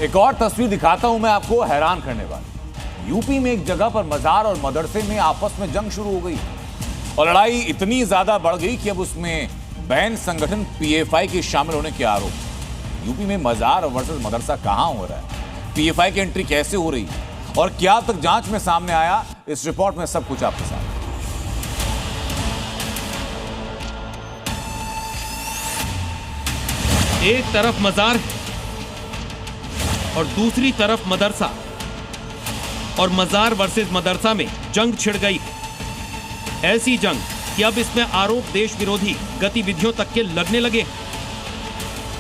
एक और तस्वीर दिखाता हूं मैं आपको, हैरान करने वाली। यूपी में एक जगह पर मजार और मदरसे में आपस में जंग शुरू हो गई और लड़ाई इतनी ज्यादा बढ़ गई कि अब उसमें बैन संगठन पीएफआई के शामिल होने के आरोप। यूपी में मजार वर्सेस मदरसा कहां हो रहा है, पीएफआई की एंट्री कैसे हो रही और क्या तक जांच में सामने आया, इस रिपोर्ट में सब कुछ आपके साथ। एक तरफ मजार और दूसरी तरफ मदरसा, और मजार वर्सेस मदरसा में जंग छिड़ गई। ऐसी जंग कि अब इसमें आरोप देश विरोधी गतिविधियों तक के लगने लगे।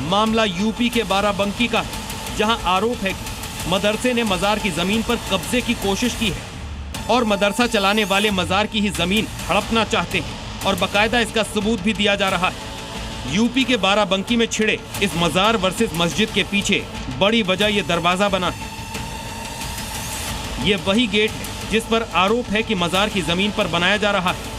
मामला यूपी के बाराबंकी का है, जहां आरोप है कि मदरसे ने मजार की जमीन पर कब्जे की कोशिश की है और मदरसा चलाने वाले मजार की ही जमीन हड़पना चाहते हैं और बकायदा इसका सबूत भी दिया जा रहा है। यूपी के बाराबंकी में छिड़े इस मजार वर्सेस मस्जिद के पीछे बड़ी वजह ये दरवाजा बना है। ये वही गेट है जिस पर आरोप है कि मजार की जमीन पर बनाया जा रहा है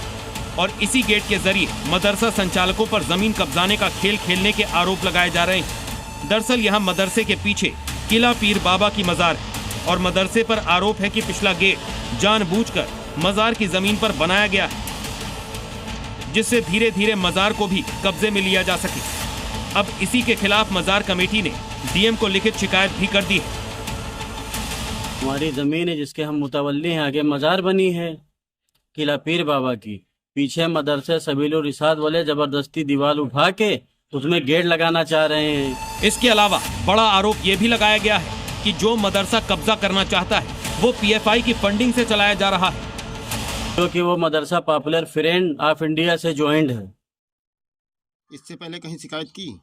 और इसी गेट के जरिए मदरसा संचालकों पर जमीन कब्जाने का खेल खेलने के आरोप लगाए जा रहे हैं। दरअसल यहाँ मदरसे के पीछे किला पीर बाबा की मजार है और मदरसे पर आरोप है कि पिछला गेट जानबूझकर मजार की जमीन पर बनाया गया है, जिससे धीरे धीरे मजार को भी कब्जे में लिया जा सके। अब इसी के खिलाफ मजार कमेटी ने डीएम को लिखित शिकायत भी कर दी है। हमारी जमीन है जिसके हम मुतवल्ली हैं, आगे मजार बनी है किला पीर बाबा की, पीछे मदरसे सबील और इसाद वाले जबरदस्ती दीवार उठा के उसमें गेट लगाना चाह रहे हैं। इसके अलावा बड़ा आरोप ये भी लगाया गया है कि जो मदरसा कब्जा करना चाहता है वो पीएफआई की फंडिंग से चलाया जा रहा है, क्योंकि वो मदरसा पॉपुलर फ्रेंड ऑफ इंडिया से ज्वाइंट है। इससे पहले कहीं शिकायत की?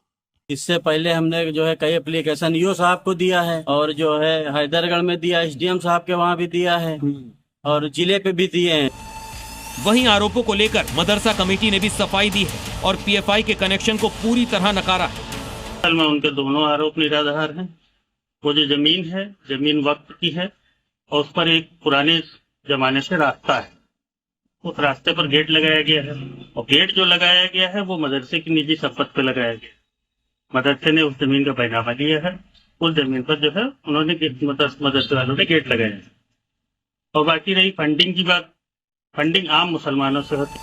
इससे पहले हमने जो है कई एप्लीकेशन ईओ साहब को दिया है और जो है हैदरगढ़ में दिया, एसडीएम साहब के वहाँ भी दिया है और जिले पे भी दिए हैं। वहीं आरोपों को लेकर मदरसा कमेटी ने भी सफाई दी है और पीएफआई के कनेक्शन को पूरी तरह नकारा है। असल में उनके दोनों आरोप निराधार हैं। वो जो जमीन है, जमीन वक्त की है और उस पर एक पुराने जमाने से रास्ता है, उस रास्ते पर गेट लगाया गया है और गेट जो लगाया गया है वो मदरसे की निजी संपत्ति पे लगाया गया। मदरसे ने उस जमीन का बैनामा लिया है, उस जमीन पर जो है उन्होंने मदरसे वालों ने गेट लगाया है। और बाकी रही फंडिंग की बात, फंडिंग आम मुसलमानों से होती।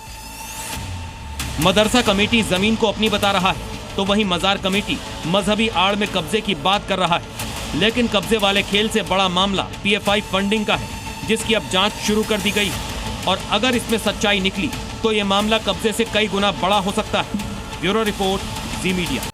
मदरसा कमेटी जमीन को अपनी बता रहा है तो वहीं मजार कमेटी मजहबी आड़ में कब्जे की बात कर रहा है। लेकिन कब्जे वाले खेल से बड़ा मामला पीएफआई फंडिंग का है, जिसकी अब जांच शुरू कर दी गई और अगर इसमें सच्चाई निकली तो ये मामला कब्जे से कई गुना बड़ा हो सकता है। ब्यूरो रिपोर्ट, जी मीडिया।